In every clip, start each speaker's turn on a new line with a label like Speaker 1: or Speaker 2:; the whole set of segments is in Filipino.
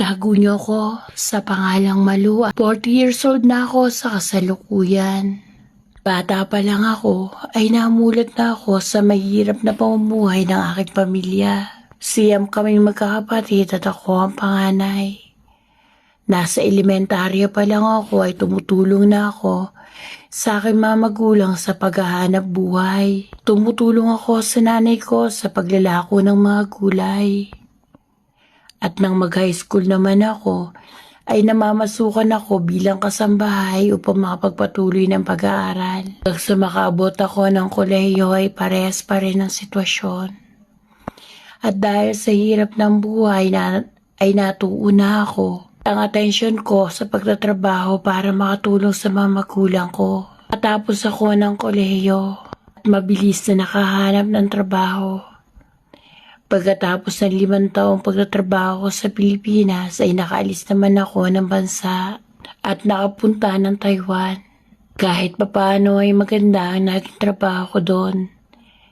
Speaker 1: Tago niyo ko sa pangalang Malu. 40 years old na ako sa kasalukuyan. Bata pa lang ako ay namulat na ako sa mahirap na pamumuhay ng aking pamilya. Siyam kaming magkakapatid at ako ang panganay. Nasa elementarya pa lang ako ay tumutulong na ako sa aking mga magulang sa paghahanap buhay. Tumutulong ako sa nanay ko sa paglalako ng mga gulay. At nang mag-high school naman ako, ay namamasukan ako bilang kasambahay upang makapagpatuloy ng pag-aaral. Hanggang sa makaabot ako ng kolehiyo ay parehas pa rin ang sitwasyon. At dahil sa hirap ng buhay ay natuuna ako. Ang atensyon ko sa pagtatrabaho para makatulong sa mga magulang ko. Matapos ako ng kolehiyo at mabilis na nakahanap ng trabaho. Pagkatapos ng 5 taong pagtatrabaho ko sa Pilipinas ay nakaalis naman ako ng bansa at nakapunta ng Taiwan. Kahit papaano ay maganda ang naging trabaho ko doon.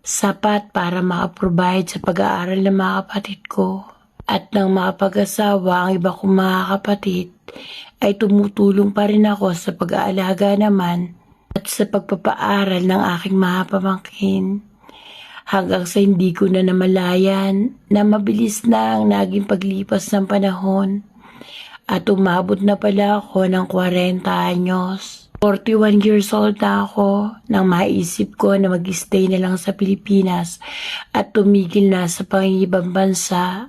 Speaker 1: Sapat para makaprovide sa pag-aaral ng mga kapatid ko. At nang makapag-asawa ang iba kong mga kapatid ay tumutulong pa rin ako sa pag-aalaga naman at sa pagpapaaral ng aking mga pamangkin. Hanggang sa hindi ko na namalayan na mabilis na ang naging paglipas ng panahon at umabot na pala ako ng 40 anyos. 41 years old na ako nang maisip ko na mag-stay na lang sa Pilipinas at tumigil na sa pangingibang bansa.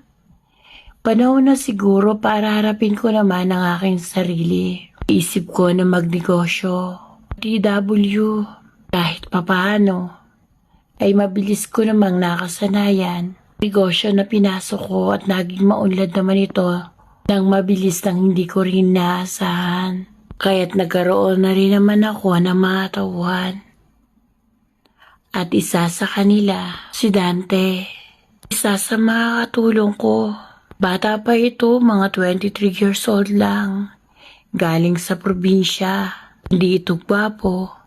Speaker 1: Panahon na siguro para harapin ko naman ang aking sarili. Isip ko na magnegosyo. TW, kahit papaano ay mabilis ko namang nakasanayan. Negosyo na pinasok ko at naging maunlad naman ito nang mabilis nang hindi ko rin naasahan. Kaya't nagkaroon na rin naman ako ng mga tauhan. At isa sa kanila, si Dante. Isa sa mga katulong ko. Bata pa ito, mga 23 years old lang. Galing sa probinsya. Hindi ito gwapo.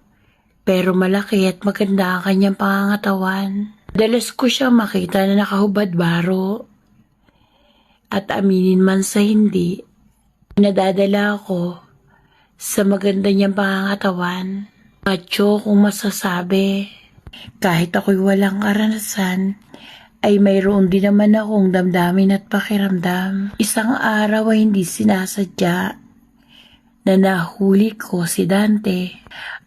Speaker 1: Pero malaki at maganda ang kanyang pangangatawan. Madalas ko siya makita na nakahubad baro. At aminin man sa hindi, nadadala ako sa maganda niyang pangangatawan. Macho kung masasabi. Kahit ako'y walang karanasan, ay mayroon din naman akong damdamin at pakiramdam. Isang araw ay hindi sinasadya na nahuli ko si Dante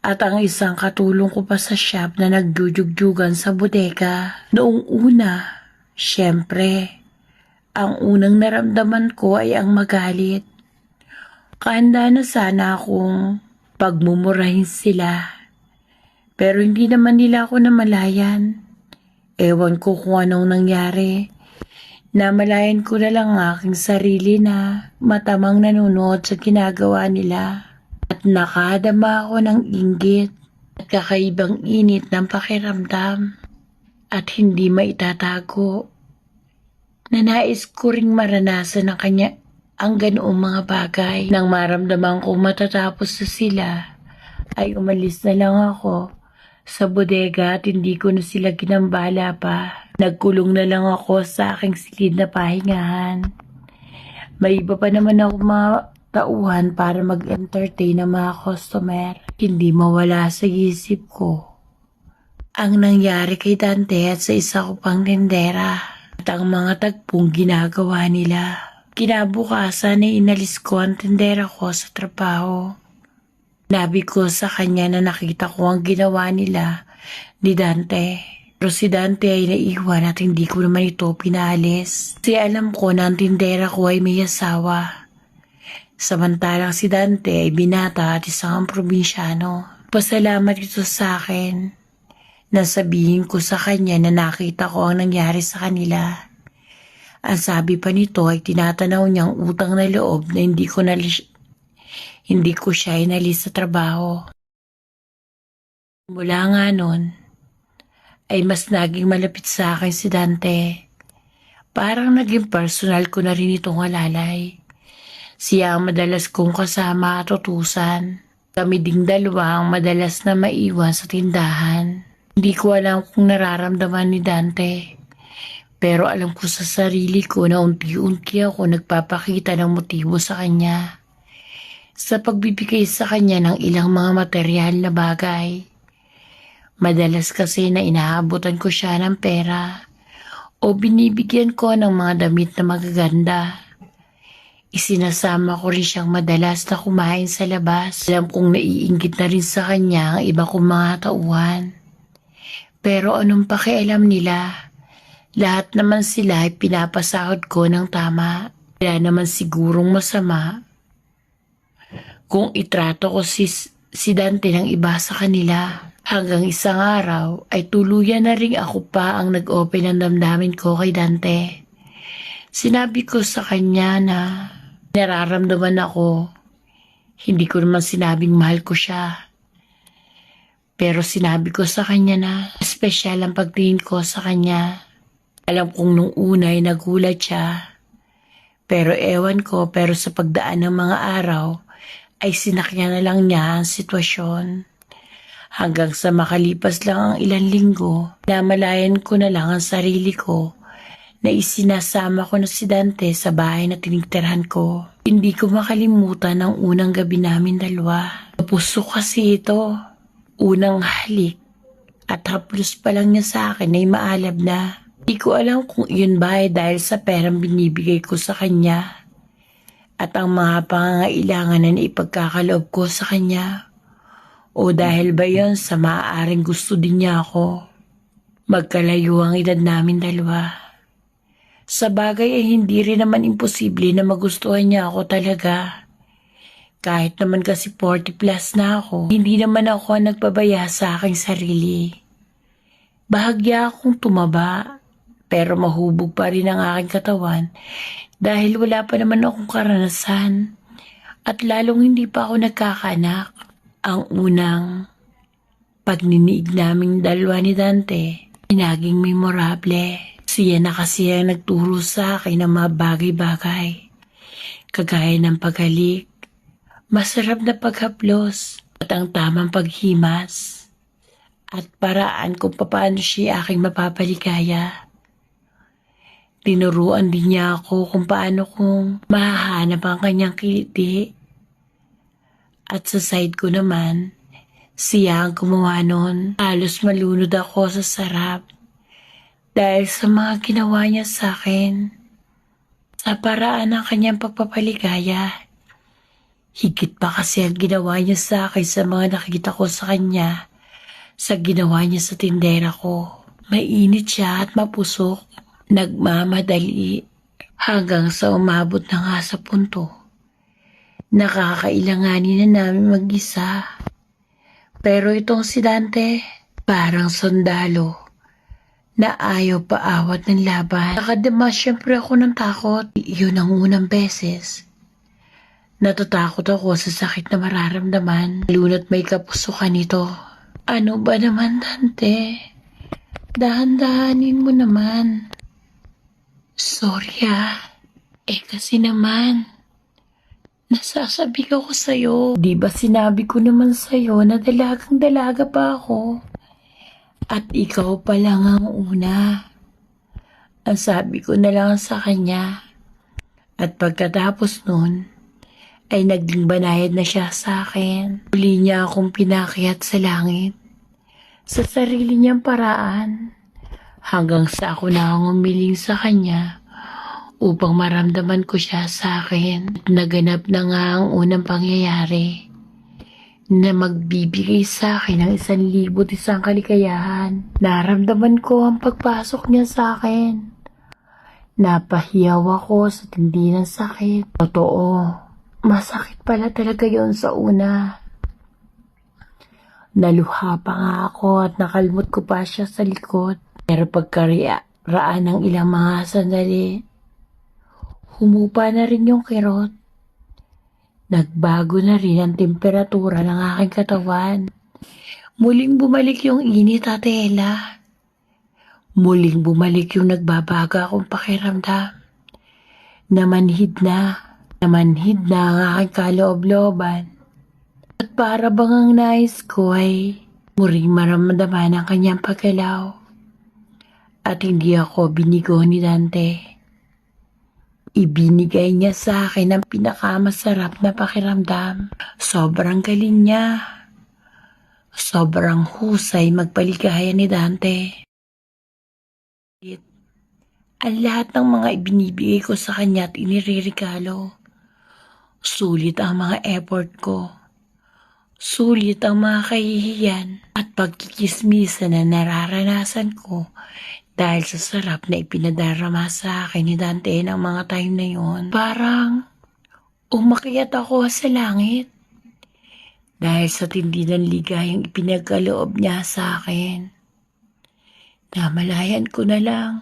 Speaker 1: at ang isang katulong ko pa sa shop na nagjujugyugan sa bodega. Noong una, syempre, ang unang naramdaman ko ay ang magalit. Kahanda na sana akong pagmumurahin sila. Pero hindi naman nila ako namalayan. Ewan ko kung anong nangyari. Namalayan ko na lang ang aking sarili na matamang nanonood sa ginagawa nila. At nakadama ako ng inggit at kakaibang init ng pakiramdam. At hindi maitatago. Nanais ko ring maranasan ang ganoong mga bagay. Nang maramdaman kong matatapos na sila, ay umalis na lang ako sa bodega at hindi ko na sila ginambala pa. Nagkulong na lang ako sa aking silid na pahingahan. May iba pa naman ako mga tauhan para mag-entertain ng mga customer. Hindi mawala sa isip ko ang nangyari kay Dante at sa isa ko pang tindera at ang mga tagpong ginagawa nila. Kinabukasan ay inalis ko ang tindera ko sa trabaho. Nabi ko sa kanya na nakita ko ang ginawa nila ni Dante. Pero si Dante ay naiwan at hindi ko naman ito pinaalis. Kasi alam ko na ang tindera ko ay may asawa. Samantalang si Dante ay binata at isang probinsyano. Pasalamat ito sa akin. Nasabihin ko sa kanya na nakita ko ang nangyari sa kanila. Ang sabi pa nito ay tinatanaw niyang utang na loob na hindi ko siya inalis sa trabaho. Mula nga nun, ay mas naging malapit sa akin si Dante. Parang naging personal ko na rin itong alalay. Siya ang madalas kong kasama at utusan. Kami ding dalawa ang madalas na maiwan sa tindahan. Hindi ko alam kung nararamdaman ni Dante. Pero alam ko sa sarili ko na unti-unti ako nagpapakita ng motibo sa kanya sa pagbibigay sa kanya ng ilang mga materyal na bagay. Madalas kasi na inaabutan ko siya ng pera o binibigyan ko ng mga damit na magaganda. Isinasama ko rin siyang madalas na kumain sa labas. Alam kong naiinggit na rin sa kanya ang iba kong mga tauhan. Pero anong pakialam nila? Lahat naman sila ay pinapasahod ko ng tama. Wala naman sigurong masama kung itrato ko si Dante ng iba sa kanila. Hanggang isang araw ay tuluyan na ring ako pa ang nag-open ng damdamin ko kay Dante. Sinabi ko sa kanya na nararamdaman ako. Hindi ko naman sinabing mahal ko siya. Pero sinabi ko sa kanya na espesyal ang pagtingin ko sa kanya. Alam kong nung una ay nagulat siya. Pero sa pagdaan ng mga araw ay sinakyan na lang niya ang sitwasyon. Hanggang sa makalipas lang ang ilang linggo, namalayan ko na lang ang sarili ko na isinasama ko na si Dante sa bahay na tinigtirhan ko. Hindi ko makalimutan ang unang gabi namin dalawa. Puso kasi ito. Unang halik at haplos pa lang niya sa akin ay maalab na. Di ko alam kung iyon ba ay dahil sa perang binibigay ko sa kanya at ang mga pangangailangan na ipagkakaloob ko sa kanya o dahil ba yon sa maaaring gusto din niya ako. Magkalayo ang edad namin dalawa. Sa bagay ay hindi rin naman imposible na magustuhan niya ako talaga. Kahit naman kasi 40 plus na ako, hindi naman ako nagpabaya sa aking sarili. Bahagya akong tumaba. Pero mahubog pa rin ang aking katawan dahil wala pa naman akong karanasan at lalong hindi pa ako nagkakaanak. Ang unang pagniniig naming dalawa ni Dante ay naging memorable. Siya na kasi ang nagturo sa akin ng mga bagay-bagay kagaya ng paghalik, masarap na paghaplos at ang tamang paghimas at paraan kung paano siya aking mapapaligaya. Tinuruan din niya ako kung paano kong mahahanap ang kanyang kiliti. At sa side ko naman, siya ang gumawa nun. Halos malunod ako sa sarap dahil sa mga ginawa niya sa akin. Sa paraan ng kanyang pagpapaligaya. Higit pa kasi ang ginawa niya sa akin sa mga nakikita ko sa kanya sa ginawa niya sa tindera ko. Mainit siya at mapusok. Nagmamadali hanggang sa umabot na nga sa punto. Nakakailanganin na namin mag-isa. Pero itong si Dante, parang sundalo na ayaw paawat ng laban. Nakadama siyempre ako ng takot. Iyon ang unang beses. Natatakot ako sa sakit na mararamdaman. Luna't may kapusukan ito. Ano ba naman, Dante? Dahan-dahanin mo naman. Sorry kasi naman, nasasabik ako sa'yo. Di ba sinabi ko naman sa'yo na dalagang-dalaga pa ako? At ikaw pa lang ang una. Ang sabi ko na lang sa kanya. At pagkatapos nun, ay naging banayad na siya sa akin. Muli niya akong pinakyat sa langit. Sa sarili niyang paraan. Hanggang sa ako na ang umiling sa kanya upang maramdaman ko siya sa akin. At naganap na nga ang unang pangyayari na magbibigay sa akin ng 1,000 isang kaligayahan. Naramdaman ko ang pagpasok niya sa akin. Napahiyaw ako sa tindi ng sakit. Totoo, masakit pala talaga yon sa una. Naluha pa nga ako at nakalmot ko pa siya sa likod. Pero pagkaraan ng ilang mga sandali, humupa na rin yung kirot. Nagbago na rin ang temperatura ng aking katawan. Muling bumalik yung init at Ella. Muling bumalik yung nagbabaga akong pakiramdam. Namanhid na ang aking kaloob-looban. At para bang ang nais ko ay muling maramdaman ang kanyang paggalaw. At hindi ako binigo ni Dante. Ibinigay niya sa akin ang pinakamasarap na pakiramdam. Sobrang galing niya. Sobrang husay magpaligaya ni Dante. Ang lahat ng mga ibinibigay ko sa kanya at inireregalo. Sulit ang mga effort ko. Sulit ang mga kahihiyan at pagkikismisan na nararanasan ko dahil sa sarap na ipinadarama sa akin ni Dante ng mga time na yun. Parang umakyat ako sa langit dahil sa tindi ng ligayang ipinagkaloob niya sa akin. Namalayan ko na lang.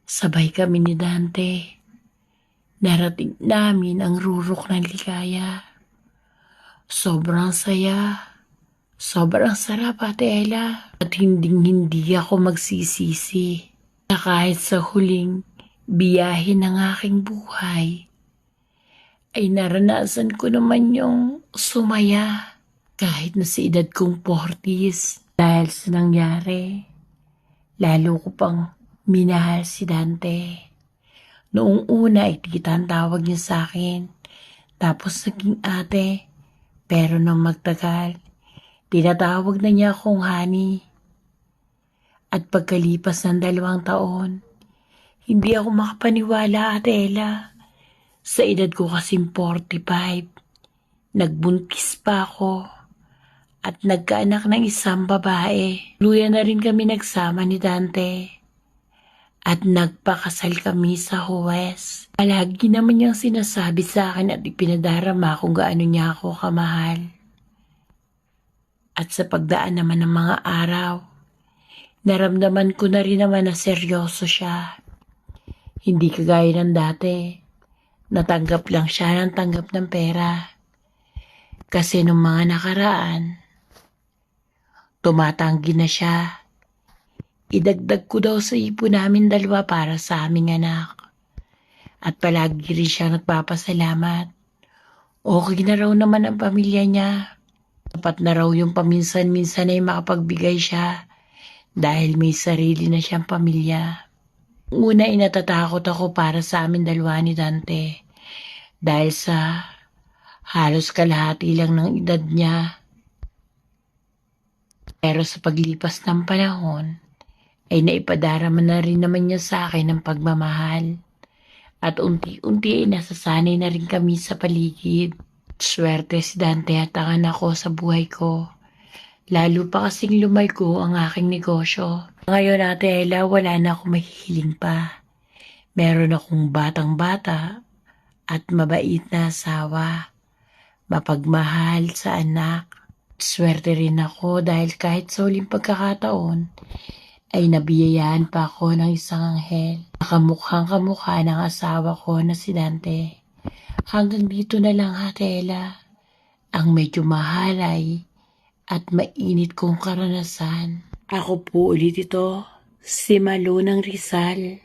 Speaker 1: Sabay kami ni Dante. Narating namin ang rurok ng ligaya. Sobrang saya. Sobrang sarap, Ate Ella. At hindi ako magsisisi na kahit sa huling biyahe ng aking buhay ay naranasan ko naman yung sumaya kahit na sa edad kong 40s dahil sa nangyari. Lalo ko pang minahal si Dante. Noong una ay tita ang tawag niya sa akin. Tapos naging ate. Pero nang magtagal, tinatawag na niya akong honey. At pagkalipas ng 2 taon, hindi ako makapaniwala, Ate Ella. Sa edad ko kasing 45, nagbuntis pa ako at nagkaanak ng isang babae. Luya na rin kami nagsama ni Dante. At nagpakasal kami sa Huwes. Palagi naman niyang sinasabi sa akin at ipinadarama kung gaano niya ako kamahal. At sa pagdaan naman ng mga araw, naramdaman ko na rin naman na seryoso siya. Hindi kagaya ng dati, natanggap lang siya ng tanggap ng pera. Kasi nung mga nakaraan, tumatanggi na siya. Idagdag ko daw sa ipon namin 2 para sa aming anak. At palagi rin siya nagpapasalamat. Okay na raw naman ang pamilya niya. Sapat na raw yung paminsan-minsan ay makapagbigay siya dahil may sarili na siyang pamilya. Una ay natatakot ako para sa amin 2 ni Dante dahil sa halos kalahati lang ng edad niya. Pero sa paglipas ng panahon, ay naipadarama na rin naman niya sa akin ng pagmamahal. At unti-unti ay nasasanay na rin kami sa paligid. Swerte si Dante at ang anak ko sa buhay ko. Lalo pa kasing lumago ang aking negosyo. Ngayon, Ate Ella, wala na akong mahihiling pa. Meron akong batang-bata at mabait na asawa. Mapagmahal sa anak. Swerte rin ako dahil kahit sa huling pagkakataon, ay nabiyayaan pa ako ng isang anghel. Nakamukhang-kamukha ng asawa ko na si Dante. Hanggang dito na lang, Ate Ella, ang medyo mahalay at mainit kong karanasan. Ako po ulit ito, si Malu ng Rizal.